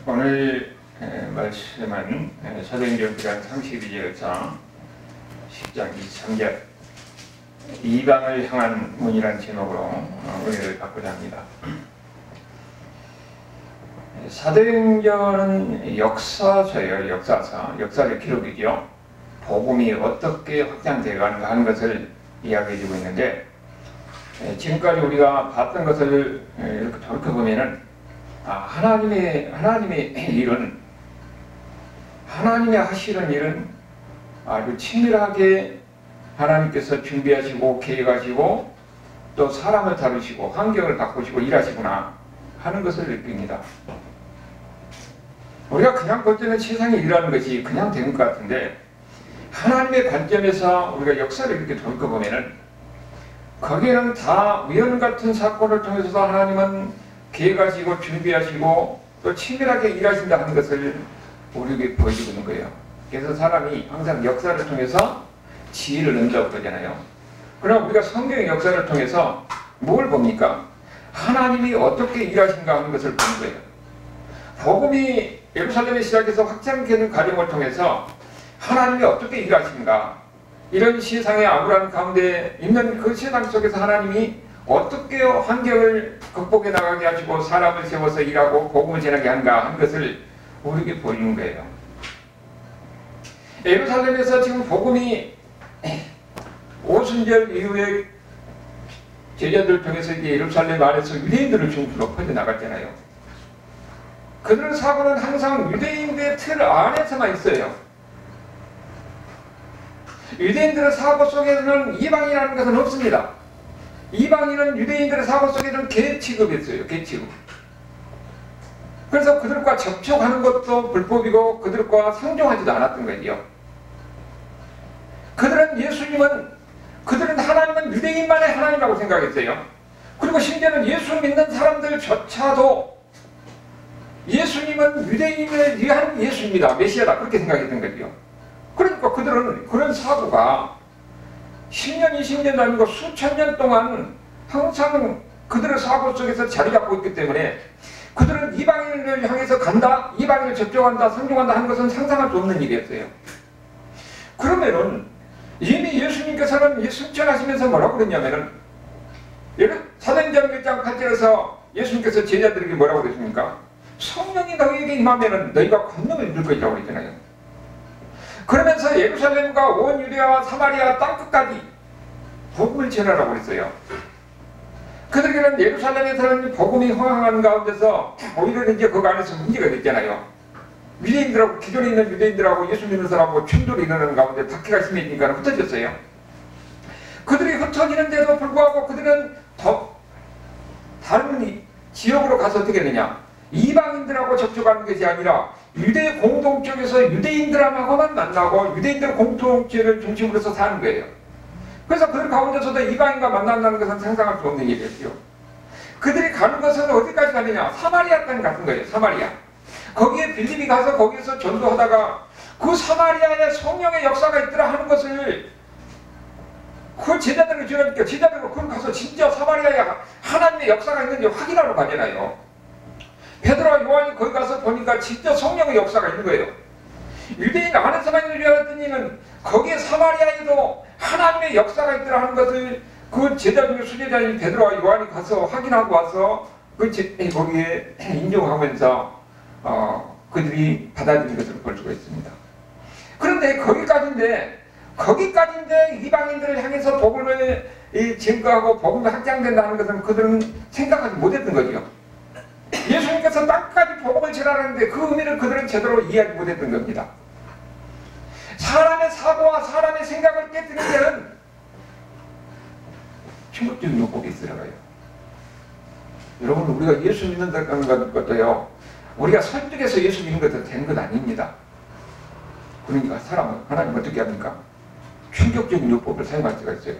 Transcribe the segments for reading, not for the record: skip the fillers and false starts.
오늘 말씀은 사도행전 9장 32절에서 10장 23절 이방을 향한 문이라는 제목으로 은혜를 받고자 합니다. 사도행전은 역사서예요. 역사의 기록이죠. 복음이 어떻게 확장되어가는가 하는 것을 이야기해주고 있는데, 지금까지 우리가 봤던 것을 이렇게 돌이켜보면은 하나님의 일은, 하나님의 하시는 일은 아주 친밀하게 하나님께서 준비하시고 계획하시고 또 사람을 다루시고 환경을 바꾸시고 일하시구나 하는 것을 느낍니다. 우리가 그냥 볼 때는 세상에 일하는 것이 그냥 되는 것 같은데, 하나님의 관점에서 우리가 역사를 이렇게 돌이켜보면은 거기에는 다 우연 같은 사건을 통해서도 하나님은 계획하시고 준비하시고 또 친밀하게 일하신다 하는 것을 우리에게 보여주고 있는 거예요. 그래서 사람이 항상 역사를 통해서 지혜를 얻는다고 그러잖아요. 그러나 우리가 성경의 역사를 통해서 뭘 봅니까? 하나님이 어떻게 일하신가 하는 것을 보는 거예요. 복음이 예루살렘에 시작해서 확장되는 과정을 통해서 하나님이 어떻게 일하신가, 이런 세상의 암울한 가운데 있는 그 세상 속에서 하나님이 어떻게 환경을 극복해 나가게 하시고 사람을 세워서 일하고 복음을 전하게 한가 하는 것을 우리에게 보여주는 거예요. 예루살렘에서 지금 복음이 오순절 이후에 제자들을 통해서 이제 예루살렘 안에서 유대인들을 중심으로 퍼져나갔잖아요. 그들의 사고는 항상 유대인들의 틀 안에서만 있어요. 유대인들의 사고 속에는 이방이라는 것은 없습니다. 이방인은 유대인들의 사고 속에는 개 취급했어요. 개 취급. 그래서 그들과 접촉하는 것도 불법이고 그들과 상종하지도 않았던 거예요. 그들은 하나님은 유대인만의 하나님이라고 생각했어요. 그리고 심지어는 예수 믿는 사람들조차도 예수님은 유대인을 위한 예수입니다. 메시아다. 그렇게 생각했던 거죠. 그러니까 그들은 그런 사고가 10년, 20년도 아니고 수천 년 동안 항상 그들의 사고 속에서 자리 잡고 있기 때문에 그들은 이방인을 향해서 간다, 이방인을 접촉한다, 상종한다 하는 것은 상상할 수 없는 일이었어요. 그러면은 이미 예수님께서는 승천하시면서 뭐라고 그랬냐면은, 사도행전 1장 8절에서 예수님께서 제자들에게 뭐라고 그랬습니까? 성령이 너희에게 임하면은 너희가 권능을 얻을 것이라고 그랬잖아요. 그러면서 예루살렘과 온 유대와 사마리아 땅끝까지 복음을 전하라고 그랬어요. 그들에게는 예루살렘에서는 복음이 흥황하는 가운데서 오히려 이제 그 안에서 문제가 됐잖아요. 유대인들하고, 기존에 있는 유대인들하고 예수 믿는 사람하고 충돌이 일어나는 가운데 박해가 심해지니까 흩어졌어요. 그들이 흩어지는데도 불구하고 그들은 더 다른 지역으로 가서 어떻게 했느냐? 이방인들하고 접촉하는 것이 아니라 유대 공동체에서 유대인들하고만 만나고 유대인들 공동체를 중심으로 해서 사는 거예요. 그래서 그들 가운데서도 이방인과 만난다는 것은 상상할 수 없는 일이었죠. 그들이 가는 것은 어디까지 가느냐? 사마리아까지 갔던 거예요. 사마리아. 거기에 빌립이 가서 거기에서 전도하다가 그 사마리아에 성령의 역사가 있더라 하는 것을 그 제자들을 주니까 제자들은 그걸 가서 진짜 사마리아에 하나님의 역사가 있는지 확인하러 가잖아요. 베드로와 요한이 거기 가서 보니까 진짜 성령의 역사가 있는 거예요. 유대인 안에서만 있는 줄 알았더니는 거기에 사마리아에도 하나님의 역사가 있더라 하는 것을 그 제자 중에 수제자인 베드로와 요한이 가서 확인하고 와서 거기에 인정하면서 그들이 받아들인 것을 볼 수가 있습니다. 그런데 거기까지인데 이방인들을 향해서 복음을 증거하고 복음이 확장된다는 것은 그들은 생각하지 못했던 거죠. 예수님께서 땅까지 복음을 전하는데 그 의미를 그들은 제대로 이해하지 못했던 겁니다. 사람의 사고와 사람의 생각을 깨뜨리는 데는 충격적인 요법이 들어가요. 여러분, 우리가 예수 믿는다는 것도요, 우리가 설득해서 예수 믿는 것도 되는 것 아닙니다. 그러니까 사람은 하나님 어떻게 합니까? 충격적인 요법을 사용할 수가 있어요.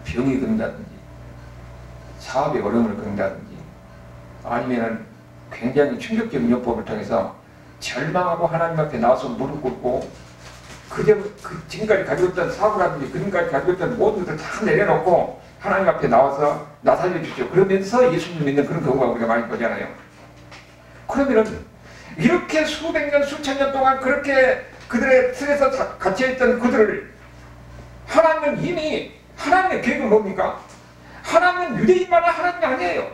병이 든다든지 사업에 어려움을 겪는다든지 아니면 굉장히 충격적인 요법을 통해서 절망하고 하나님 앞에 나와서 무릎 꿇고 지금까지 가지고 있던 사고라든지 지금까지 가지고 있던 모든 것을 다 내려놓고 하나님 앞에 나와서 나 살려주십시오. 그러면서 예수님 믿는 그런 경우가 우리가 많이 보잖아요. 그러면은 이렇게 수백 년, 수천 년 동안 그렇게 그들의 틀에서 갇혀있던 그들을 하나님은 이미 하나님의 계획은 뭡니까? 하나님은 유대인만의 하나님이 아니에요.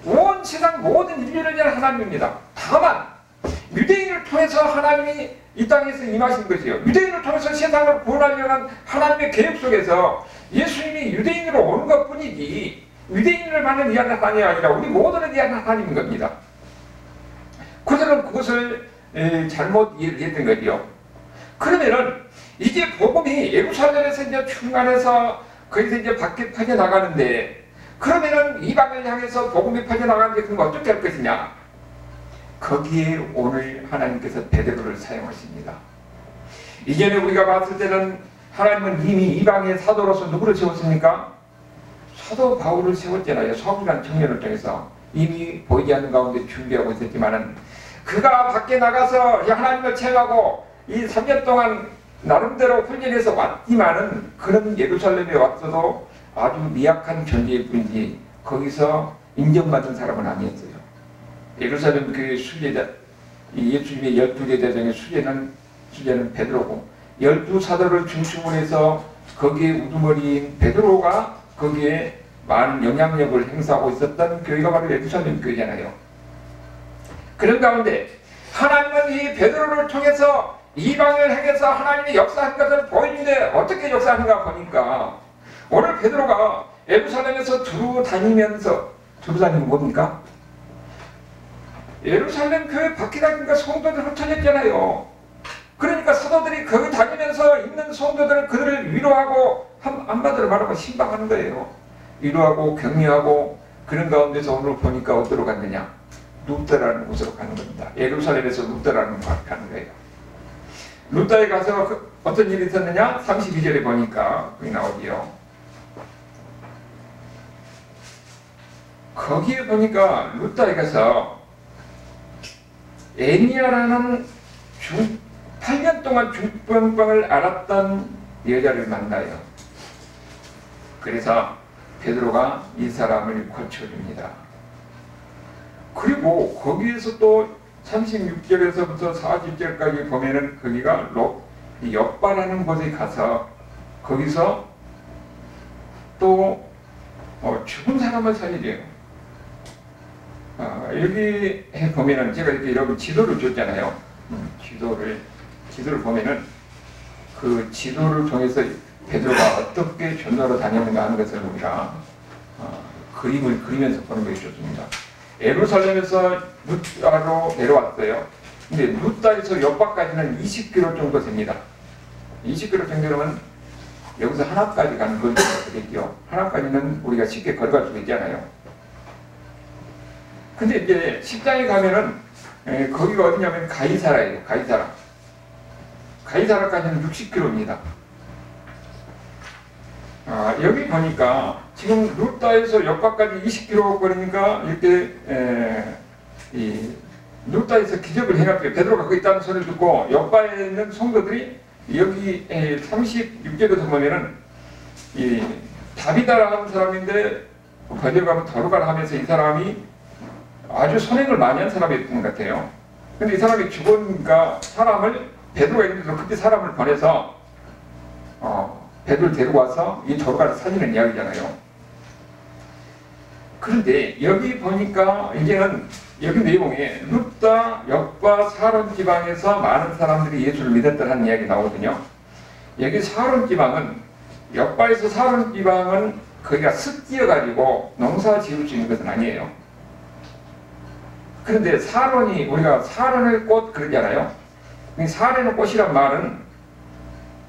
온 세상 모든 인류를 위한 하나님입니다. 다만 유대인을 통해서 하나님이 이 땅에서 임하신 것이요. 유대인을 통해서 세상을 구원하려는 하나님의 계획 속에서 예수님이 유대인으로 오는 것뿐이지 유대인을 위한 하나님이 아니라 우리 모두를 위한 하나님인 겁니다. 그들은 그것을 잘못 이해를 했던 거지요. 그러면은 이제 복음이 예루살렘에서 이제 충만해서 거기서 이제 밖에 퍼져나가는데 그러면은 이방을 향해서 복음이 퍼져나가는데 그럼 어떻게 할 것이냐? 거기에 오늘 하나님께서 베드로를 사용하십니다. 이전에 우리가 봤을 때는 하나님은 이미 이방의 사도로서 누구를 세웠습니까? 사도 바울을 세웠잖아요. 사울이라는 청년을 통해서 이미 보이지 않는 가운데 준비하고 있었지만은 그가 밖에 나가서 하나님을 체험하고 이 3년 동안 나름대로 훈련해서 왔지만은 그런 예루살렘에 왔어도 아주 미약한 존재일 뿐이지 거기서 인정받은 사람은 아니었어요. 예루살렘 교회의 순례자, 예수님의 12제자 중에 순례는 베드로고 12사도를 중심으로 해서 거기에 우두머리인 베드로가 거기에 많은 영향력을 행사하고 있었던 교회가 바로 예루살렘 교회잖아요. 그런 가운데 하나님은 이 베드로를 통해서 이방을 향해서 하나님이 역사한 것을 보이는데 어떻게 역사하는가 보니까 오늘 베드로가 예루살렘에서 두루 다니면 뭡니까? 예루살렘 교회 밖에 다니니까 성도들 흩어졌잖아요. 그러니까 사도들이 거기 다니면서 있는 성도들은 그들을 위로하고 한마디로 말하면 신방하는 거예요. 위로하고 격려하고 그런 가운데서 오늘 보니까 어디로 갔느냐? 룻다라는 곳으로 가는 겁니다. 예루살렘에서 룻다라는 곳으로 가는 거예요. 룻다에 가서 어떤 일이 있었느냐? 32절에 보니까 거기 나오지요. 거기에 보니까 룻다에 가서 에니야라는 8년 동안 중병병을 앓았던 여자를 만나요. 그래서 베드로가 이 사람을 고쳐줍니다. 그리고 거기에서 또 36절에서부터 40절까지 보면은 거기가 엽바라는 곳에 가서 거기서 또 죽은 사람을 살리래요. 여기 보면은 제가 이렇게 여러분 지도를 줬잖아요. 지도를 보면은 그 지도를 통해서 베드로가 어떻게 전도로 다녔는가 하는 것을 우리가 그림을 그리면서 보는 것이 좋습니다. 예루살렘에서 룻다로 내려왔어요. 근데 룻다에서 옆바까지는 20km 정도 됩니다. 20km 정도면 여기서 하나까지 가는 건 되겠죠. 하나까지는 우리가 쉽게 걸어갈 수 있잖아요. 근데 이제 10장에 가면은 거기가 어디냐면 가이사라예요. 가이사라까지는 60km입니다. 여기 보니까 지금 룻다에서 옆바까지 20km 거리니까 이렇게 룻다에서 기적을 해놨고요. 베드로가 거기 있다는 소리를 듣고 옆바에 있는 성도들이 여기 36절에서 보면은 이 다비다라는 사람인데 거기로 가면 더루가라 하면서 이 사람이 아주 선행을 많이 한 사람이었던 것 같아요. 근데 이 사람이 죽으니까 베드로가 있는데도 그때 사람을 보내서 베드로를 데리고 와서 이 더루가를 살리는 이야기잖아요. 그런데 여기 보니까 이제는 여기 내용에 룻다, 엽바, 사론 지방에서 많은 사람들이 예수를 믿었다는 이야기 나오거든요. 여기 사론 지방은 엽바에서 사론 지방은 거기가 습지여가지고 농사 지을 수 있는 것은 아니에요. 그런데 사론이 우리가 사론의 꽃 그러잖아요. 사론의 꽃이란 말은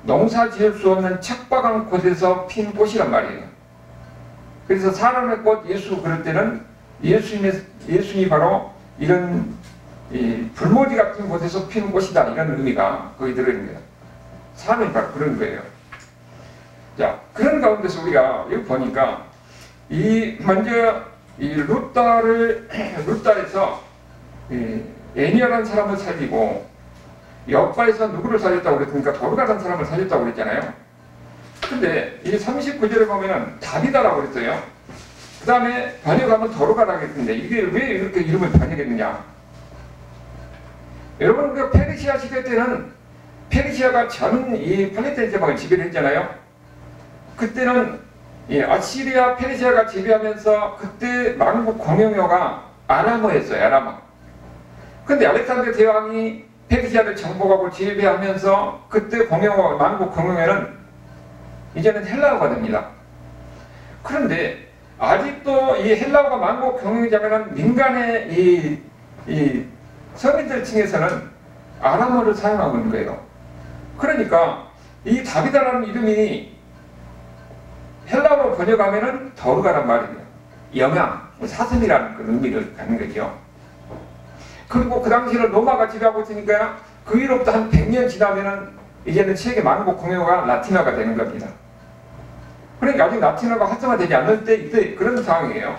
농사 지을 수 없는 척박한 곳에서 핀 꽃이란 말이에요. 그래서 사람의 꽃 예수 그럴 때는 예수님이 바로 이런 불모지 같은 곳에서 피는 꽃이다 이런 의미가 거기 들어있는 거예요. 사람이 바로 그런 거예요. 자, 그런 가운데서 우리가 여기 보니까 먼저 룻다에서 에니야라는 사람을 살리고 엽바에서 누구를 살렸다고 그랬습니까? 더루가라는 사람을 살렸다고 그랬잖아요. 근데 이 39절에 보면은 다비다라고 그랬어요. 그 다음에 번역하면 더루가라고 했는데 이게 왜 이렇게 이름을 번역했느냐? 여러분 그 페르시아 시대 때는 페르시아가 전 이 팔레스타인 지방을 지배를 했잖아요. 그때는 아시리아 페르시아가 지배하면서 그때 만국 공용어가 아람어였어요. 아람어. 근데 알렉산더 대왕이 페르시아를 정복하고 지배하면서 그때 공용어, 만국 공용어는 이제는 헬라어가 됩니다. 그런데 아직도 이 헬라어가 만국 공용어자면 민간의 이 서민들 층에서는 아람어를 사용하고 있는 거예요. 그러니까 이 다비다라는 이름이 헬라어로 번역하면은 더르가란 말이에요. 영양, 사슴이라는 그런 의미를 갖는 거죠. 그리고 그 당시에는 로마가 지배하고 있으니까 그 위로부터 한 100년 지나면은 이제는 세계 만국 공용어가 라틴어가 되는 겁니다. 그러니까 아직 라틴어가 활성화되지 않을 때 이때 그런 상황이에요.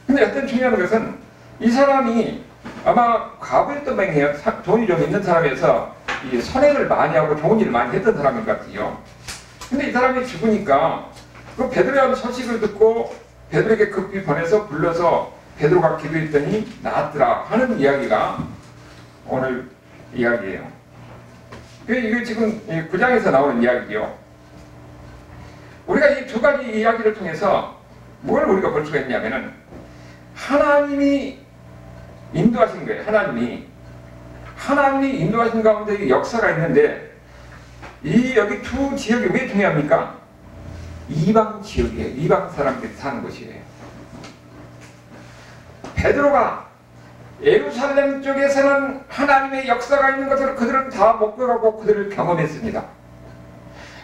근데 어떤 중요한 것은 이 사람이 아마 과부였던 모양이에요. 돈이 좀 있는 사람이어서 이 선행을 많이 하고 좋은 일을 많이 했던 사람인 것 같아요. 근데 이 사람이 죽으니까 그 베드로의 소식을 듣고 베드로에게 급히 보내서 불러서 베드로가 기도했더니 나았더라 하는 이야기가 오늘 이야기예요. 이게 지금 9장에서 나오는 이야기죠. 우리가 이 두 가지 이야기를 통해서 뭘 우리가 볼 수가 있냐면은 하나님이 인도하신 거예요. 하나님이 인도하신 가운데 역사가 있는데 여기 두 지역이 왜 중요합니까? 이방 지역이에요. 이방 사람들이 사는 곳이에요. 베드로가 예루살렘 쪽에서는 하나님의 역사가 있는 것을 그들은 다 목격하고 그들을 경험했습니다.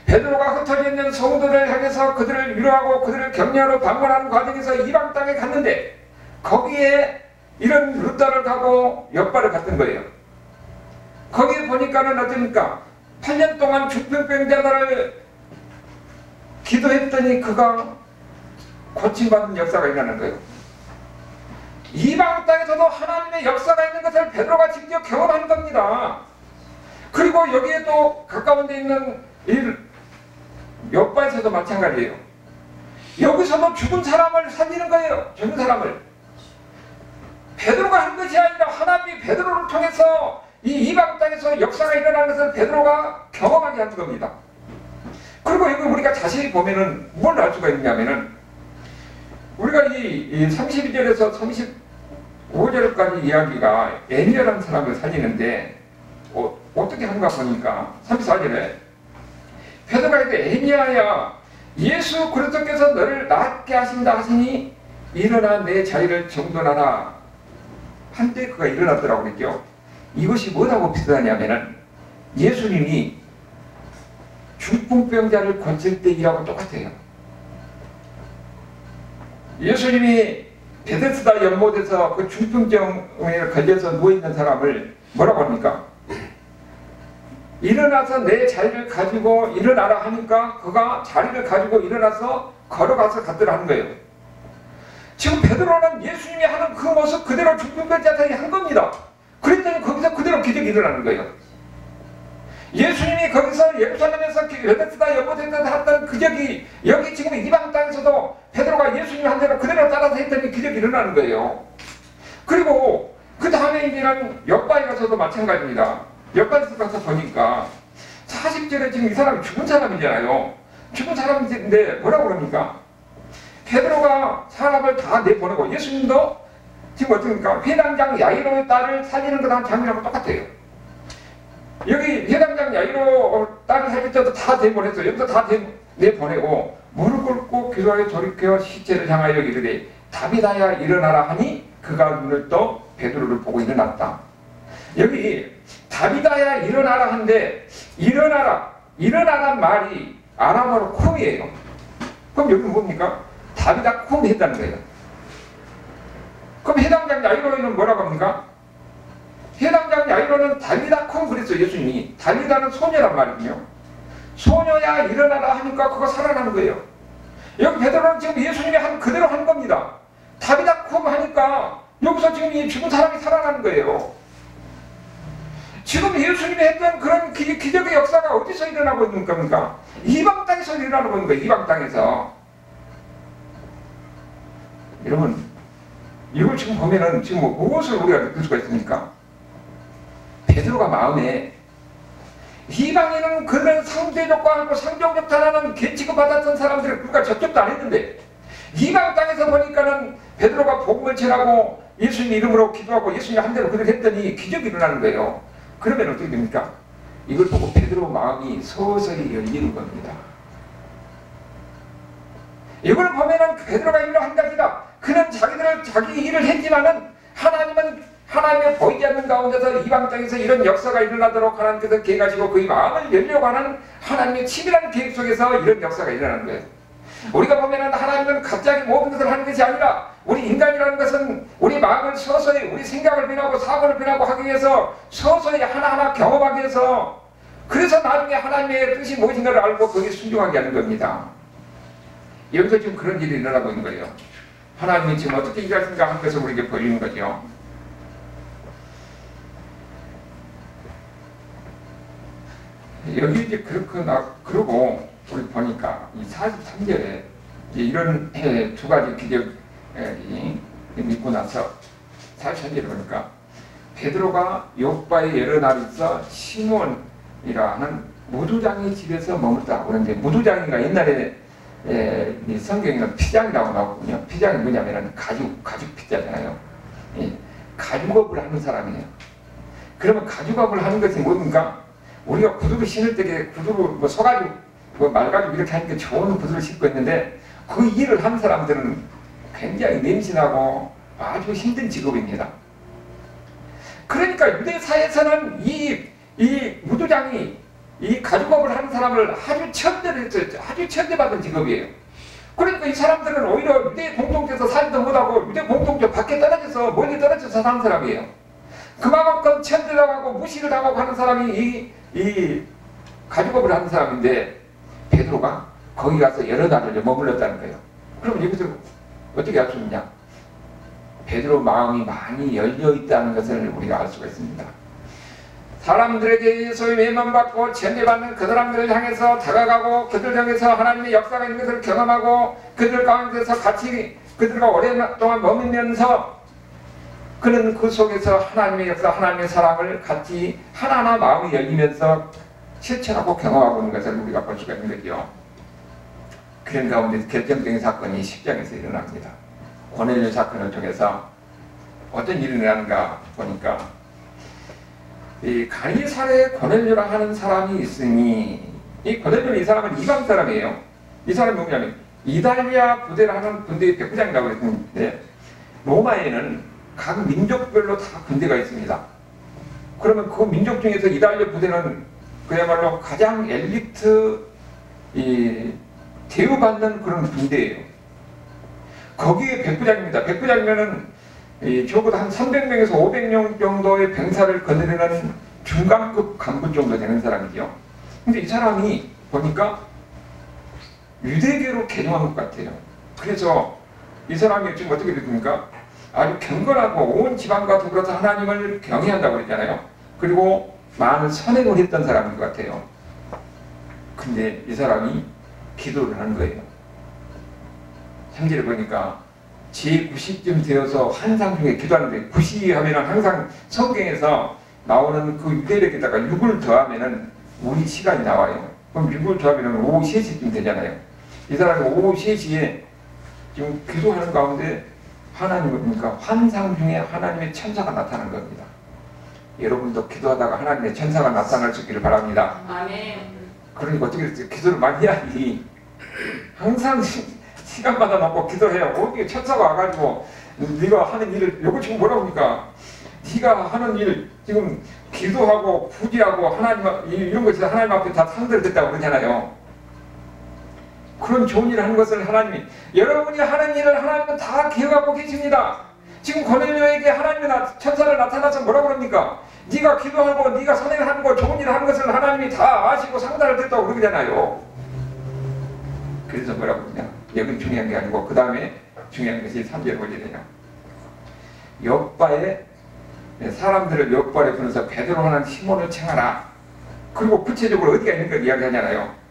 베드로가 흩어져 있는 성도들을 향해서 그들을 위로하고 그들을 격려하러 방문하는 과정에서 이방 땅에 갔는데 거기에 이런 루다를 가고 옆바를 갔던 거예요. 거기에 보니까는 어떻습니까? 8년 동안 중풍병자를 기도했더니 그가 고침받는 역사가 일어나는 거예요. 이방 땅에서도 하나님의 역사가 있는 것을 베드로가 직접 경험한 겁니다. 그리고 여기에 또 가까운 데 있는 옆바에서도 마찬가지예요. 여기서도 죽은 사람을 살리는 거예요. 죽은 사람을. 베드로가 한 것이 아니라 하나님이 베드로를 통해서 이 이방 땅에서 역사가 일어나는 것을 베드로가 경험하게 하는 겁니다. 그리고 이거 우리가 자세히 보면은 뭘 알 수가 있냐면은 우리가 이 32절에서 35절까지 이야기가 애니아라는 사람을 살리는데 어떻게 하는가 보니까 34절에 베드로가 이렇게 애니아야 예수 그리스도께서 너를 낫게 하신다 하시니 일어나 내 자리를 정돈하라. 한때 그가 일어났더라고 그랬죠. 이것이 뭐라고 비슷하냐면은 예수님이 중풍병자를 고칠 때 일하고 똑같아요. 예수님이 베데스다 연못에서 그 중풍병에 걸려서 누워있는 사람을 뭐라고 합니까? 일어나서 내 자리를 가지고 일어나라 하니까 그가 자리를 가지고 일어나서 걸어가서 갔더라 하는 거예요. 지금 베드로는 예수님이 하는 그 모습 그대로 중풍병자들이 한 겁니다. 그랬더니 거기서 그대로 기적이 일어나는 거예요. 예수님이 거기서 예루살렘에서 베데스다 연못에서 했던 기적이 여기 지금 이방 땅에서도 베드로가 예수님 한 대로 그대로 따라서 했더니 기적이 일어나는 거예요. 그리고 그 다음에 이제는 옆바에 가서도 마찬가지입니다. 옆바에서 가서 보니까 40절에 지금 이 사람이 죽은 사람이잖아요. 죽은 사람인데 뭐라고 그럽니까? 베드로가 사람을 다 내보내고 예수님도 지금 어떻습니까? 회당장 야이로의 딸을 살리는 거랑 장면하고 똑같아요. 여기 회당장 야이로 딸을 살릴 때도 다 내보냈어요. 여기서 다 내보내고 무릎 꿇고 기도하여 돌이켜 시체를 향하여 이르되 다비다야 일어나라 하니 그가 눈을 떠 베드로를 보고 일어났다. 여기 다비다야 일어나라 한데 일어나란 말이 아람어로 쿰이에요. 그럼 여기 뭡니까? 다비다 쿰 했다는 거예요. 그럼 해당장 야이로는 뭐라고 합니까? 해당장 야이로는 다비다 쿰 그랬어요. 예수님이. 다비다는 소녀란 말이군요. 소녀야 일어나라 하니까 그거 살아나는 거예요. 여기 베드로는 지금 예수님이 한 그대로 한 겁니다. 다비다 쿰 하니까 여기서 지금 이 죽은 사람이 살아나는 거예요. 지금 예수님이 했던 그런 기적의 역사가 어디서 일어나고 있는 겁니까? 이방 땅에서 일어나고 있는 거예요. 이방 땅에서. 여러분 이걸 지금 보면은 지금 무엇을 우리가 느낄 수가 있습니까? 베드로가 마음에 이방인은 그런 상대적과 하고 상종적 단하는 계치고 받았던 사람들이 그러니까 접촉도 안 했는데 이방 땅에서 보니까는 베드로가 복음을 전하고 예수님 이름으로 기도하고 예수님 한 대로 그대로 했더니 기적이 일어나는 거예요. 그러면 어떻게 됩니까? 이걸 보고 베드로 마음이 서서히 열리는 겁니다. 이걸 보면은 베드로가 일로 한 가지다. 그는 자기 일을 했지만은 하나님은 하나님의 보이지 않는 가운데서 이방 땅에서 이런 역사가 일어나도록 하나님께서 계획하시고 그의 마음을 열려고 하는 하나님의 치밀한 계획 속에서 이런 역사가 일어나는 거예요. 우리가 보면은 하나님은 갑자기 모든 것을 하는 것이 아니라 우리 인간이라는 것은 우리 마음을 서서히 우리 생각을 변하고 사고를 변하고 하기 위해서 서서히 하나하나 경험하기 위해서 그래서 나중에 하나님의 뜻이 무엇인가를 알고 거기에 순종하게 하는 겁니다. 여기서 지금 그런 일이 일어나고 있는 거예요. 하나님이 지금 어떻게 일하신가 하는 것을 우리에게 보이는 거죠. 여기 이제 그러고 우리 보니까 이 43절에 이런 두 가지 기적이 믿고 나서 43절에 보니까 베드로가 요바에 여러 날 있어 시몬이라는 무두장의 집에서 머물다. 그런데 무두장이가 옛날에 이 성경에는 피장이라고 나오거든요. 피장이 뭐냐면은 가죽 피자잖아요. 가죽업을 하는 사람이에요. 그러면 가죽업을 하는 것이 뭡니까? 우리가 구두를 신을 때 구두를 소가죽, 말가죽 이렇게 하니까 좋은 구두를 신고 있는데 그 일을 하는 사람들은 굉장히 냄새나고 아주 힘든 직업입니다. 그러니까 유대사에서는 이 무두장이 이 가죽업을 하는 사람을 아주 천대받은 직업이에요. 그러니까 이 사람들은 오히려 유대 공동체에서 살지도 못하고 유대 공동체 밖에 떨어져서 멀리 떨어져서 사는 사람이에요. 그만큼 천대당하고 무시를 당하고 하는 사람이 이 가죽업을 하는 사람인데 베드로가 거기 가서 여러 날을 머물렀다는 거예요. 그럼 여기서 어떻게 알 수 있냐? 베드로 마음이 많이 열려있다는 것을 우리가 알 수가 있습니다. 사람들에게 소위 외면받고 천대받는 그 사람들을 향해서 다가가고 그들 향해서 하나님의 역사가 있는 것을 경험하고 그들 가운데서 같이 그들과 오랫동안 머물면서 그는 그 속에서 하나님의 역사, 하나님의 사랑을 같이 하나하나 마음이 열리면서 실천하고 경험하고 있는 것을 우리가 볼 수가 있는 거죠. 그런 가운데 결정적인 사건이 10장에서 일어납니다. 고넬료 사건을 통해서 어떤 일이 일어나는가 보니까 이 가니사랴에 고넬료라 하는 사람이 있으니 이 고넬료는 이 사람은 이방 사람이에요. 이 사람이 뭐냐면 이달리아 부대를 하는 군대의 백부장이라고 했는데 로마에는 각 민족별로 다 군대가 있습니다. 그러면 그 민족 중에서 이달리아 부대는 그야말로 가장 엘리트 대우받는 그런 군대예요. 거기에 백부장입니다. 백부장이면은 적어도 한 300명에서 500명 정도의 병사를 거느리는 중간급 간부 정도 되는 사람이죠. 근데 이 사람이 보니까 유대교로 개종한 것 같아요. 그래서 이 사람이 지금 어떻게 됐습니까? 아주 경건하고 온 지방과 더불어서 하나님을 경외한다고 그랬잖아요. 그리고 많은 선행을 했던 사람인 것 같아요. 근데 이 사람이 기도를 하는 거예요. 3절에 보니까 제90쯤 되어서 환상 중에 기도하는데 90이 하면은 항상 성경에서 나오는 그 유대력에다가 6을 더하면은 우리 시간이 나와요. 그럼 6을 더하면은 오후 3시쯤 되잖아요. 이 사람이 오후 3시에 지금 기도하는 가운데 하나님을 보니까 환상 중에 하나님의 천사가 나타난 겁니다. 여러분도 기도하다가 하나님의 천사가 나타날 수 있기를 바랍니다. 아멘. 그러니까 어떻게 했어요? 기도를 많이 해야지. 항상 시간마다 놓고 기도해요. 어떻게 천사가 와가지고 네가 하는 일을 요거 지금 뭐라고 합니까? 네가 하는 일 지금 기도하고 부지하고 하나님 이런 것이 하나님 앞에 다 상대를 됐다고 그러잖아요. 그런 좋은 일을 하는 것을 하나님이 여러분이 하는 일을 하나님은 다 기억하고 계십니다. 지금 고넬료에게 하나님의 천사를 나타나서 뭐라고 그럽니까? 네가 기도하고 네가 선행하는 거 좋은 일을 하는 것을 하나님이 다 아시고 상달을 됐다고 그러잖아요. 그래서 뭐라고 그러냐? 여기 중요한 게 아니고 그 다음에 중요한 것이 3절에 보게 되냐? 욥바에 사람들을 욥바에 보내서 베드로 하는 시몬을 청하라. 그리고 구체적으로 어디가 있는 걸 이야기하잖아요.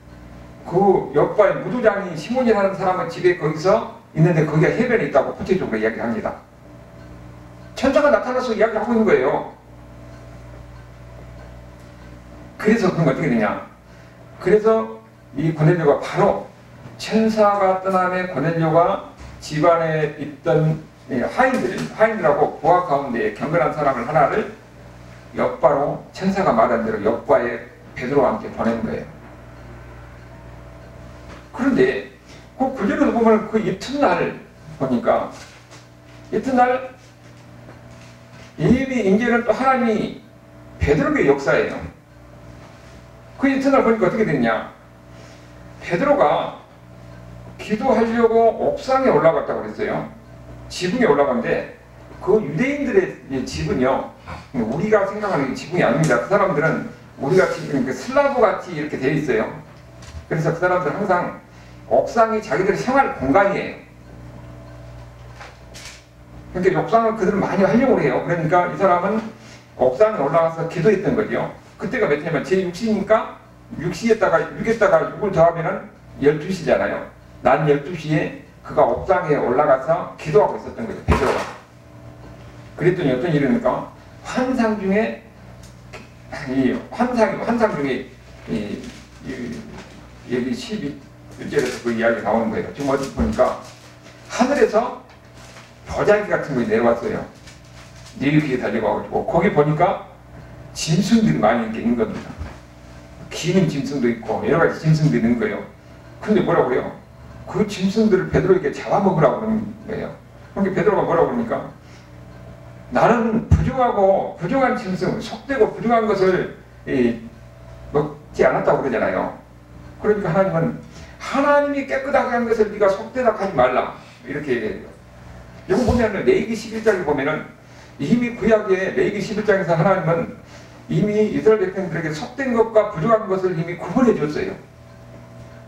그 욥바의 무두장이 시몬이라는 사람은 집에 거기서 있는데 거기가 해변에 있다고 구체적으로 이야기합니다. 천사가 나타나서 이야기하고 있는 거예요. 그래서 그럼 어떻게 되냐? 그래서 이 고넬료가 바로 천사가 떠남에 고넬료가 집안에 있던 하인들하고 부하 가운데 경건한 사람을 하나를 엿바로 천사가 말한 대로 엿바에 베드로와 함께 보낸 거예요. 그런데 그 구절에서 보면 그 이튿날 보니까 이튿날 이미 이제는 또 하나님이 베드로의 역사예요. 그 이튿날 보니까 어떻게 됐냐? 베드로가 기도하려고 옥상에 올라갔다고 그랬어요. 지붕에 올라갔는데 그 유대인들의 지붕이요, 우리가 생각하는 지붕이 아닙니다. 그 사람들은 우리같이 슬라브같이 이렇게 되어 있어요. 그래서 그 사람들은 항상 옥상이 자기들의 생활 공간이에요. 그러니까 옥상을 그들은 많이 활용을 해요. 그러니까 이 사람은 옥상에 올라가서 기도했던 거죠. 그때가 몇 해냐면 제6시니까 6시에다가 6을 더하면은 12시잖아요. 낮 12시에 그가 옥상에 올라가서 기도하고 있었던 거죠. 베드로가. 그랬더니 어떤 일이니까 환상 중에 여기 12절에서 그 이야기 나오는 거예요. 지금 어디 보니까 하늘에서 보자기 같은 거 내려왔어요. 이렇게 달려가지고 거기 보니까 짐승들이 많이 있는 겁니다. 기는 짐승도 있고 여러 가지 짐승도 있는 거예요. 근데 뭐라고 그래요? 그 짐승들을 베드로에게 잡아먹으라고 그러는 거예요. 그러니까 베드로가 뭐라고 그러니까 나는 부정한 짐승, 속되고 부정한 것을 먹지 않았다고 그러잖아요. 그러니까 하나님은 하나님이 깨끗하게 한 것을 네가 속되다 하지 말라 이렇게 얘기해요. 이거 보면은 레위기 11장에 보면은 이미 구약의 레위기 11장에서 하나님은 이미 이스라엘 백성들에게 속된 것과 부정한 것을 이미 구분해 줬어요.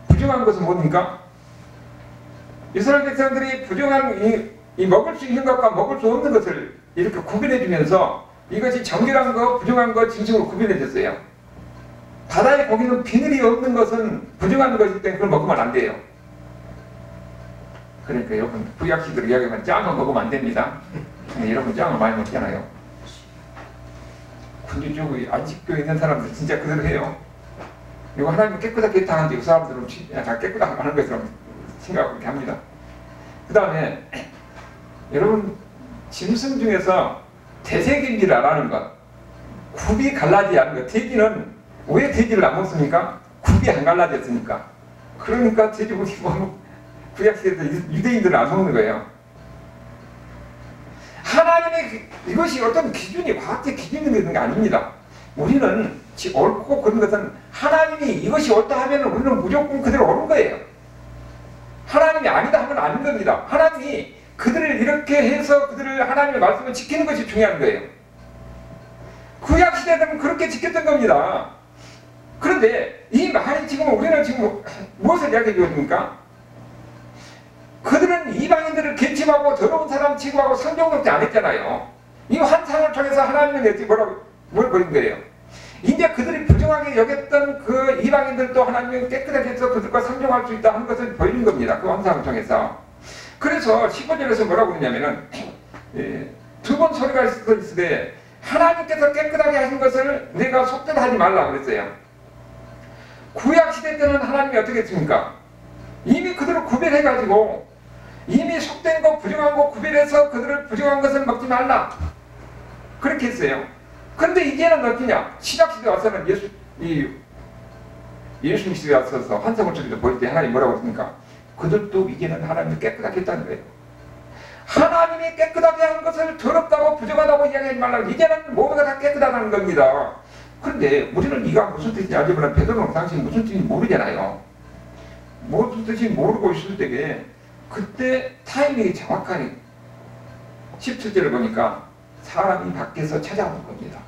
부정한 것은 뭡니까? 이스라엘 백성들이 부정한 이 먹을 수 있는 것과 먹을 수 없는 것을 이렇게 구분해 주면서 이것이 정결한 것, 부정한 것, 짐승으로 구분해 줬어요. 바다의 고기는 비늘이 없는 것은 부정한 것이기 때문에 그걸 먹으면 안 돼요. 그러니까 여러분 구약시대로 이야기하면 짱을 먹으면 안 됩니다. 여러분 짱을 많이 먹잖아요. 근데 저기 안식교에 있는 사람들 진짜 그대로 해요. 이거 하나님은 깨끗하게 했다 하는데 그 사람들은 다 깨끗하게 하는 것처럼 생각하고 이렇게 합니다. 그 다음에 여러분 짐승 중에서 대세기인지를 알아는 것, 굽이 갈라지지 않은 것. 돼지는 왜 돼지를 안 먹습니까? 굽이 안 갈라졌으니까. 그러니까 돼지고기 구약시대에서 유대인들은 안 먹는 거예요. 하나님의 이것이 어떤 기준이 과학적 기준이 되는 게 아닙니다. 우리는 옳고 그런 것은 하나님이 이것이 옳다 하면 우리는 무조건 그대로 옳은 거예요. 하나님이 아니다 하면 아닌 겁니다. 하나님이 그들을 이렇게 해서 그들을 하나님의 말씀을 지키는 것이 중요한 거예요. 구약시대는 그렇게 지켰던 겁니다. 그런데 이 말이 지금 우리는 지금 무엇을 이야기해 주십니까? 그들은 이방인들을 개침하고 더러운 사람 취급하고 성경독지 안 했잖아요. 이 환상을 통해서 하나님은 뭘 그린 거예요? 이제 그들이 부정하게 여겼던 그 이방인들도 하나님은 깨끗하게 해서 그들과 상종할 수 있다 하는 것을 보여준 겁니다. 그 환상을 통해서. 그래서 15절에서 뭐라고 그러냐면은 두 번 소리가 있으되 하나님께서 깨끗하게 하신 것을 내가 속되다 하지 말라 그랬어요. 구약시대 때는 하나님이 어떻게 했습니까? 이미 그들을 구별해가지고 이미 속된 거 부정한 거 구별해서 그들을 부정한 것을 먹지 말라 그렇게 했어요. 그런데 이제는 어떠냐? 신약시대 와서는 예수님 시대에 와서 환상을 저기서 보일 때 하나님 뭐라고 했습니까? 그들도 이제는 하나님이 깨끗하게 했다는 거예요. 하나님이 깨끗하게 한 것을 더럽다고 부정하다고 이야기하지 말라고. 이제는 모두가 다 깨끗하다는 겁니다. 그런데 우리는 이가 무슨 뜻인지 알지만 베드로는 당시 무슨 뜻인지 모르잖아요. 무슨 뜻인지 모르고 있을 때에 그때 타이밍이 정확하게 17절을 보니까 사람이 밖에서 찾아온 겁니다.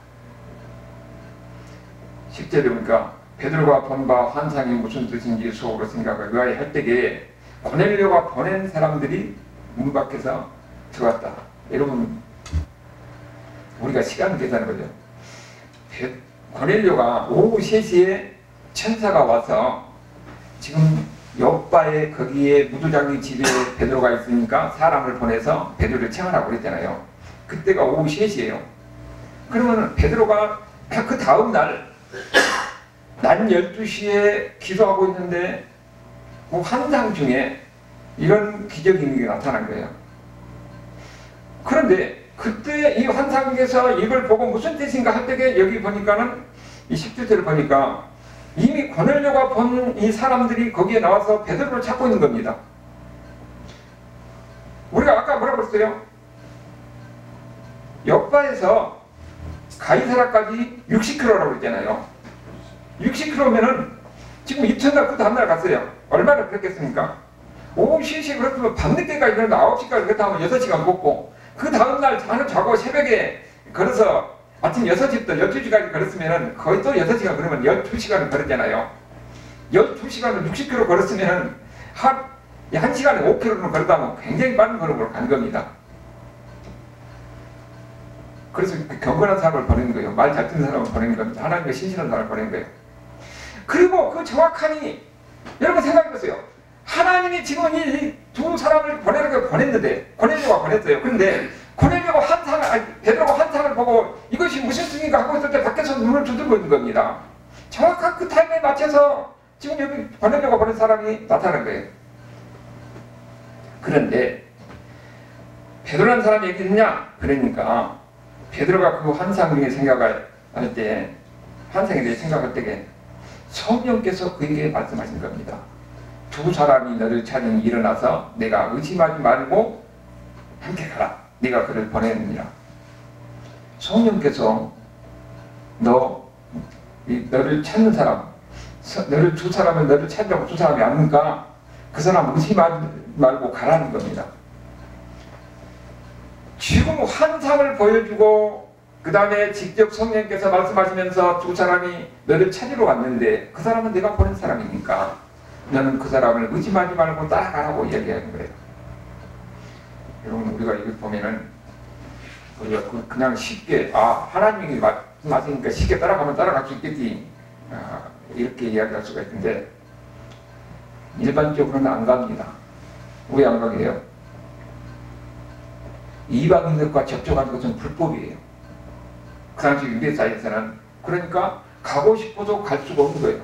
10절에 보니까 베드로가 본 바 환상이 무슨 뜻인지 속으로 생각을 의아해할 때에 고넬료가 보낸 사람들이 문 밖에서 들어왔다. 여러분 우리가 시간을 계산하는 거죠. 고넬료가 오후 3시에 천사가 와서 지금 욥바에 거기에 무두장이 집에 베드로가 있으니까 사람을 보내서 베드로를 청하라고 그랬잖아요. 그때가 오후 3시예요. 그러면 베드로가 그 다음 날 낮 12시에 기도하고 있는데 그 환상 중에 이런 기적이 나타난 거예요. 그런데 그때 이 환상에서 이걸 보고 무슨 뜻인가 할 때에 여기 보니까는 이 17절을 보니까 이미 고넬료가 본 이 사람들이 거기에 나와서 베드로를 찾고 있는 겁니다. 우리가 아까 뭐라고 했어요? 옆바에서 가이사라까지 60km라고 했잖아요. 60km면은 지금 이튿날 그 다음날 갔어요. 얼마나 그랬겠습니까? 오후 3시 그렇다면 밤늦게까지 그러면 9시까지 그렇다 하면 6시간 걷고 그 다음날 자고 새벽에 걸어서 아침 6시부터 12시까지 걸었으면 거의 또 6시간 그러면 12시간을 걸었잖아요. 12시간을 60km 걸었으면 한 1시간에 5km는 걸었다 하면 굉장히 빠른 걸음으로 간 겁니다. 그래서 경건한 사람을 보내는 거예요. 말 잘 듣는 사람을 보내는 겁니다. 하나님의 신실한 사람을 보내는 거예요. 그리고 그 정확하니 여러분 생각해보세요. 하나님이 지금 이 두 사람을 보냈는데 고넬료가 보냈어요. 그런데 고넬료가 베드로가 환상을 보고 이것이 무슨 뜻인가 하고 있을 때 밖에서 눈을 두들고 있는 겁니다. 정확한 그 타임에 맞춰서 지금 여기 고넬료가 보낸 사람이 나타난 거예요. 그런데 베드로라는 사람이 여기 있느냐? 그러니까 베드로가 그 환상 중에 생각을 할 때, 환상에 대해 생각할 때에 성령께서 그에게 말씀하신 겁니다. 두 사람이 너를 찾으니 일어나서 내가 의심하지 말고 함께 가라. 네가 그를 보내느니라. 성령께서 너를 찾는 사람, 두 사람을 너를 찾으려고 두 사람이 왔는가? 그 사람 의심하지 말고 가라는 겁니다. 지금 환상을 보여주고 그 다음에 직접 성령께서 말씀하시면서 두 사람이 너를 찾으러 왔는데 그 사람은 내가 보낸 사람이니까 너는 그 사람을 의심하지 말고 따라가라고 이야기하는 거예요. 여러분 우리가 이걸 보면은 우리가 그냥 쉽게 하나님이 말씀하시니까 쉽게 따라가면 따라갈 수 있겠지 이렇게 이야기할 수가 있는데 일반적으로는 안 갑니다. 왜 안 가게 해요? 이방인들과 접촉하는 것은 불법이에요. 그 당시 유대 사이에서는. 그러니까 가고 싶어도 갈 수가 없는 거예요.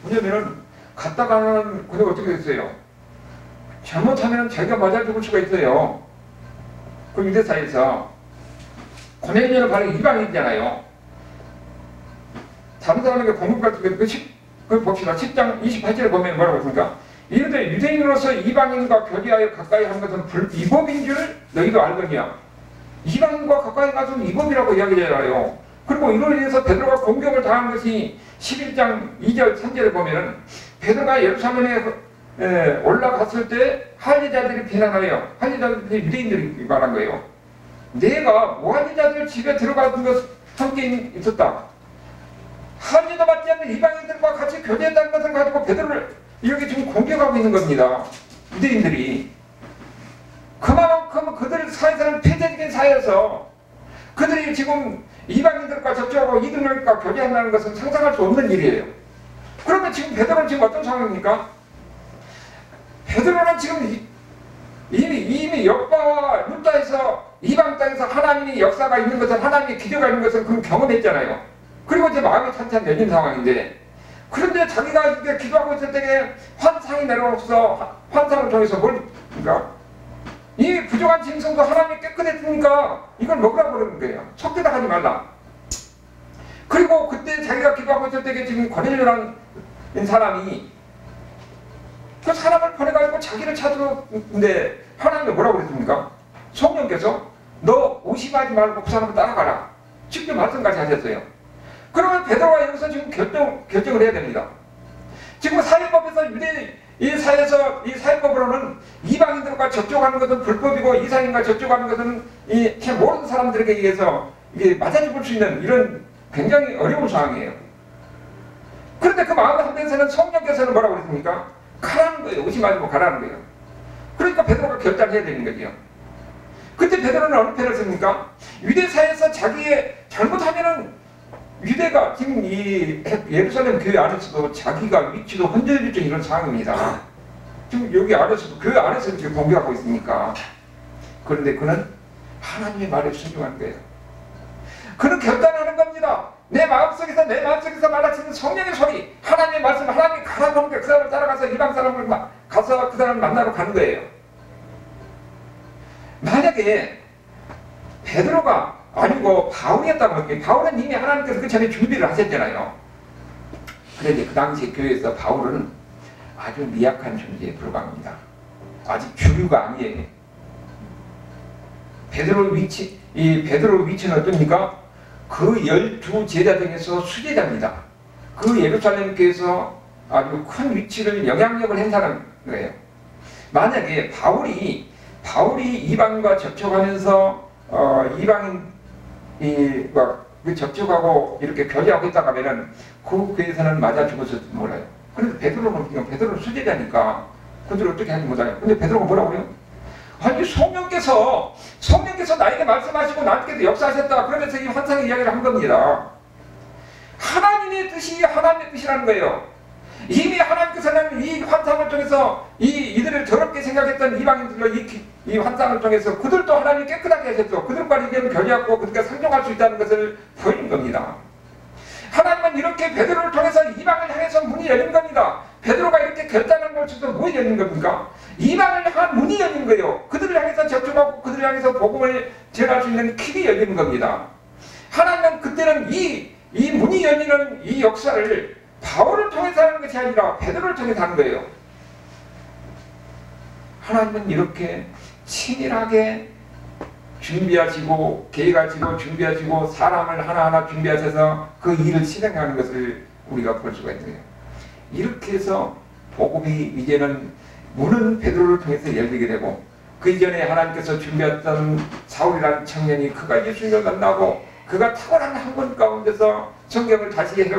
왜냐면은 갔다가는 그게 어떻게 됐어요? 잘못하면 자기가 맞아 죽을 수가 있어요. 그 유대 사이에서 고넬료는 바로 이방인이잖아요. 다른 사람에게 공급 같은 그 봅시다. 10장 28절에 보면 뭐라고 했습니까? 이르되 유대인으로서 이방인과 교제하여 가까이 하는 것은 불이법인 줄 너희도 알거니와. 이방인과 가까이 가서는 이법이라고 이야기해요. 그리고 이로 인해서 베드로가 공격을 당한 것이 11장 2절 3절에 보면은 베드로가 예루살렘에 올라갔을 때 할례자들이 비난하여 할례자들이 유대인들이 말한 거예요. 내가 무할례자들 집에 들어가는 것 함께 있었다. 할례도 받지 않는 이방인들과 같이 교제했다는 것을 가지고 베드로를 이렇게 지금 공격하고 있는 겁니다. 유대인들이. 그만큼 그들 사회에서는 폐쇄적인 사회에서 그들이 지금 이방인들과 접촉하고 이들과 교제한다는 것은 상상할 수 없는 일이에요. 그런데 지금 베드로는 지금 어떤 상황입니까? 베드로는 지금 이미 옆바와 루다에서 이방 땅에서 하나님의 역사가 있는 것을 하나님의 기적가 있는 것을 그럼 경험했잖아요. 그리고 이제 마음이 찬찬 열린 상황인데 그런데 자기가 이렇게 기도하고 있을 때에 환상이 내려와서 환상을 통해서 그러니까 이 부족한 짐승도 하나님이 깨끗했으니까 이걸 먹으라고 그러는 거예요. 섞여다 하지 말라. 그리고 그때 자기가 기도하고 있을 때에 지금 고넬료라는 사람이 그 사람을 보내가지고 자기를 찾으는데 하나님이 뭐라고 그랬습니까? 성령께서 너 의심하지 말고 그 사람을 따라가라. 직접 말씀까지 하셨어요. 그러면 베드로가 여기서 지금 결정을 해야 됩니다. 지금 사회법에서 이 사회법으로는 이방인들과 접촉하는 것은 불법이고 이방인과 접촉하는 것은 이 모르는 사람들에게 의해서 이게 맞아 죽을 수 있는 이런 굉장히 어려운 상황이에요. 그런데 그 마음 한편에서는 성령께서는 뭐라고 그랬습니까? 가라는 거예요. 의심하지 말고 가라는 거예요. 그러니까 베드로가 결단해야 되는 거죠. 그때 베드로는 어느 편을 씁니까? 유대사에서 자기의 잘못하면은 유대가 지금 이 예루살렘 교회 안에서도 자기가 위치도 흔들릴 이런 상황입니다. 지금 여기 안에서도 교회 안에서 지금 공격하고 있으니까. 그런데 그는 하나님의 말에 순종한 거예요. 그는 결단하는 겁니다. 내 마음속에서 말하시는 성령의 소리, 하나님의 말씀, 하나님이 가라고 그 사람을 따라가서 이방 사람을 가서 그 사람을 만나러 가는 거예요. 만약에 베드로가 아니고 바울이었다면, 바울은 이미 하나님께서 그 전에 준비를 하셨잖아요. 그런데 그 당시 교회에서 바울은 아주 미약한 존재에 불과합니다. 아직 주류가 아니에요. 베드로의 위치는 어떻습니까? 그 12 제자 중에서 수제자입니다. 그 예루살렘 교회에서 아주 큰 위치를, 영향력을 행사하는 거예요. 만약에 바울이 이방과 접촉하면서 이방인과 접촉하고 이렇게 교제하고 있다가 하면은 그 교회에서는 맞아 죽었을지 몰라요. 그런데 베드로는 수제자니까 그들을 어떻게 하지 못해요. 근데 베드로가 뭐라고 그래요? 아니 성령께서 나에게 말씀하시고 나한테도 역사하셨다. 그러면서 이 환상의 이야기를 한 겁니다. 하나님의 뜻이 하나님의 뜻이라는 거예요. 이미 하나님께서는 이 환상을 통해서 이들을 더럽게 생각했던 이방인들로 이 환상을 통해서 그들도 하나님이 깨끗하게 하셨죠. 그들과 이제는 교제하고 그들과 상종할 수 있다는 것을 보이는 겁니다. 하나님은 이렇게 베드로를 통해서 이방을 향해서 문이 열린 겁니다. 베드로가 이렇게 결단한 것도 문이 열린 겁니까? 이방을 향한 문이 열린 거예요. 그들을 향해서 접촉하고 그들을 향해서 복음을 전할 수 있는 길이 열리는 겁니다. 하나님은 그때는 이 문이 열리는 이 역사를 바울을 통해서 하는 것이 아니라 베드로를 통해서 하는 거예요. 하나님은 이렇게 치밀하게 준비하시고 계획하시고 준비하시고 사람을 하나하나 준비하셔서 그 일을 실행하는 것을 우리가 볼 수가 있어요. 이렇게 해서 복음이 이제는 문은 베드로를 통해서 열리게 되고, 그 이전에 하나님께서 준비했던 사울이라는 청년이 그가 예수님을 만나고 그가 탁월한 학문 가운데서 성경을 다시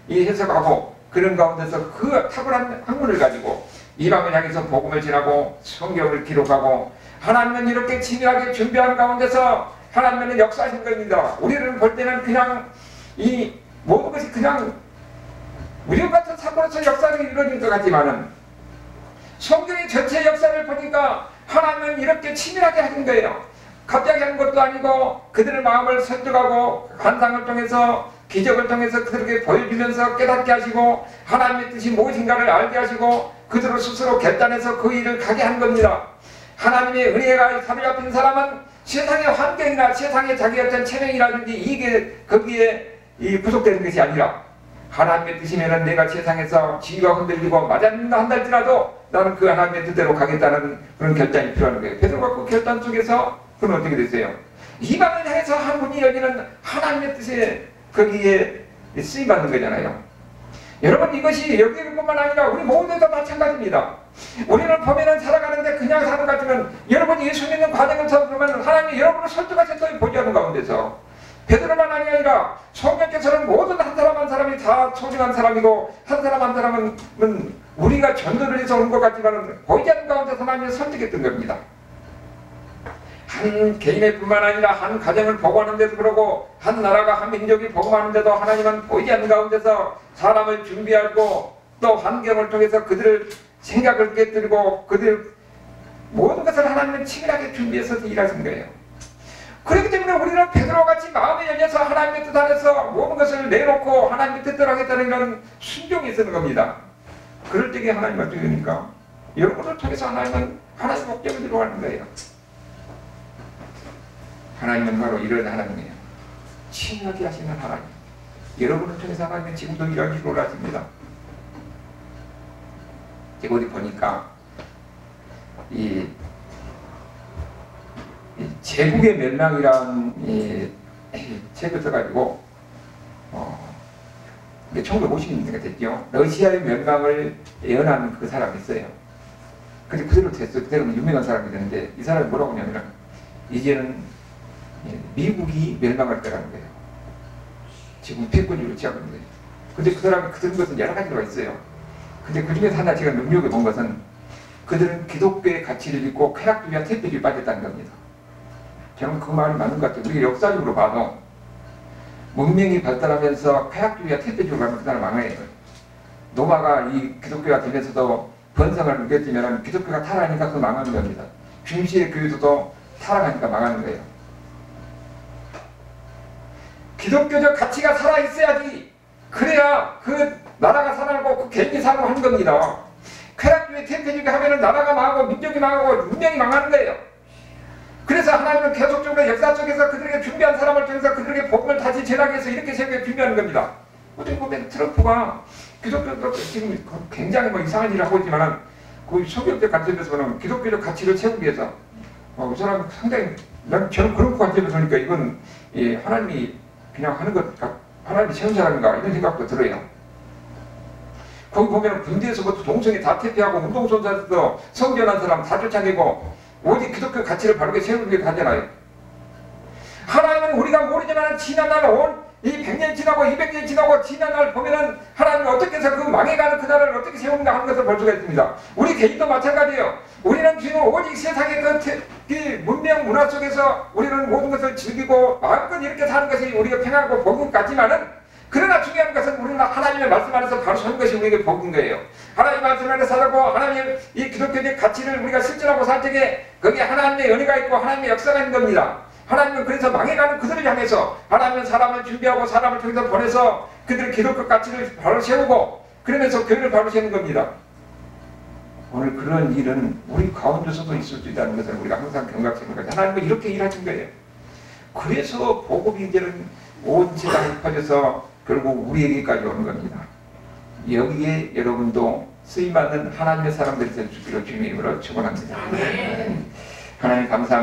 해석하고 그런 가운데서 그 탁월한 학문을 가지고 이방을 향해서 복음을 전하고 성경을 기록하고, 하나님은 이렇게 치밀하게 준비한 가운데서 하나님은 역사하신 겁니다. 우리를 볼 때는 그냥 이 모든 것이 그냥 우리 같은 사건으로서 역사가 이루어진 것 같지만은 성경의 전체 역사를 보니까 하나님은 이렇게 치밀하게 하신 거예요. 갑자기 한 것도 아니고 그들의 마음을 설득하고 환상을 통해서 기적을 통해서 그들에게 보여주면서 깨닫게 하시고 하나님의 뜻이 무엇인가를 알게 하시고 그들을 스스로 결단해서 그 일을 가게 한 겁니다. 하나님의 은혜가 사로잡힌 사람은 세상의 환경이나 세상의 자기 어떤 체면이라든지 이게 거기에 구속되는 것이 아니라 하나님의 뜻이면은 내가 세상에서 지위가 흔들리고 맞았는가 한다 할지라도 나는 그 하나님의 뜻대로 가겠다는 그런 결단이 필요한 거예요. 베드로가 그 결단 속에서 그건 어떻게 됐어요? 이방을 향해서 한 문이 열리는 하나님의 뜻에 거기에 쓰임받는 거잖아요. 여러분, 이것이 여기뿐만 아니라 우리 모두도 마찬가지입니다. 우리는 보면은 살아가는데 그냥 사는 것 같으면 여러분이 예수 믿는 과정을 보면 하나님이 여러분을 설득하셨어요. 보지하는 가운데서. 베드로만 아니라 성령께서는 모든 한 사람 한 사람이 다 소중한 사람이고 한 사람 한 사람은 우리가 전도를 해서 온 것 같지만 보이지 않는 가운데서 하나님을 설득했던 겁니다. 한 개인의 뿐만 아니라 한 가정을 보고하는데도 그러고 한 나라가 한 민족이 복음하는데도 하나님은 보이지 않는 가운데서 사람을 준비하고 또 환경을 통해서 그들을 생각을 깨뜨리고 그들 모든 것을 하나님은 치밀하게 준비해서 일하신 거예요. 그렇기 때문에 우리는 베드로같이 마음에 열려서 하나님의 뜻 안에서 모든 것을 내놓고 하나님의 뜻대로 하겠다는 이런 순종이 있는 겁니다. 그럴 때에 하나님은 어떻게 됩니까? 여러분을 통해서 하나님은 하나님의 목적을 이루어가는 거예요. 하나님은 바로 이런 하나님이에요. 치밀하게 하시는 하나님. 여러분을 통해서 하나님은 지금도 이런 일을 하십니다. 제가 어디 보니까 이 제국의 멸망이라는 책을 써가지고 1950년대가 됐죠. 러시아의 멸망을 예언하는 그 사람이 있어요. 근데 그대로 됐어요. 그대로 유명한 사람이 되는데 이 사람이 뭐라고 하냐면 이제는 미국이 멸망할 거라는 거예요. 지금 패권주의로 취하고 있는 거예요. 근데 그 사람이 그런 것은 여러 가지가 있어요. 근데 그 중에서 하나 제가 눈여겨본 것은 그들은 기독교의 가치를 믿고 쾌락주의와 태폐주의에 빠졌다는 겁니다. 저는 그 말이 맞는 것 같아요. 우리가 역사적으로 봐도 문명이 발달하면서 쾌락주의와 태폐주의로 가면 그 나라 망해요. 노마가 이 기독교가 되면서도 번성을 느꼈지만 기독교가 타락하니까 그 망하는 겁니다. 중시의 교회도 타락하니까 망하는 거예요. 기독교적 가치가 살아있어야지. 그래야 그 나라가 살아나고 그 개인이 살고 하는 겁니다. 쾌락주의 태폐주의 하면은 나라가 망하고 민족이 망하고 문명이 망하는 거예요. 그래서 하나님은 계속적으로 역사 속에서 그들에게 준비한 사람을 통해서 그들에게 복음을 다시 전하기 위해서 이렇게 세계에 준비하는 겁니다. 어떻게 보면 트럼프가 기독교적 지금 굉장히 뭐 이상한 일을 하고 있지만은 그 소비적 관점에서는 기독교적 가치를 채우기 위해서 그 사람 상당히 저는 그런 관점에서 보니까 이건 하나님이 그냥 하는 것 하나님이 채운 사람인가 이런 생각도 들어요. 거기 보면 군대에서부터 동성애 다 퇴폐하고 운동선수에서 성전한 사람 다 쫓아내고 오직 기독교 가치를 바르게 세우는 게 다잖아요. 하나님은 우리가 모르지만 지난날 온 이 100년 지나고 200년 지나고 지난날 보면은 하나님이 어떻게 해서 그 망해가는 그 나라를 어떻게 세우는가 하는 것을 볼 수가 있습니다. 우리 개인도 마찬가지예요. 우리는 지금 오직 세상의 그 문명 문화 속에서 우리는 모든 것을 즐기고 마음껏 이렇게 사는 것이 우리가 평안하고 복음 같지만은 그러나 중요한 것은 우리는 하나님의 말씀 안에서 바로 사는 것이 우리에게 복인 거예요. 하나님의 말씀 안에서 살고 하나님의 이 기독교적 가치를 우리가 실천하고 살 적에 거기에 하나님의 은혜가 있고 하나님의 역사가 있는 겁니다. 하나님은 그래서 망해가는 그들을 향해서 하나님은 사람을 준비하고 사람을 통해서 보내서 그들의 기독교 가치를 바로 세우고 그러면서 교회를 바로 세우는 겁니다. 오늘 그런 일은 우리 가운데서도 있을 수 있다는 것을 우리가 항상 경각하는 거죠. 하나님은 이렇게 일하신 거예요. 그래서 복음이 이제는 온 세상에 퍼져서 결국 우리에게까지 오는 겁니다. 여기에 여러분도 쓰임받는 하나님의 사람들이 될 수 있기를 주님의 이름으로 축원합니다. 하나님 감사합니다.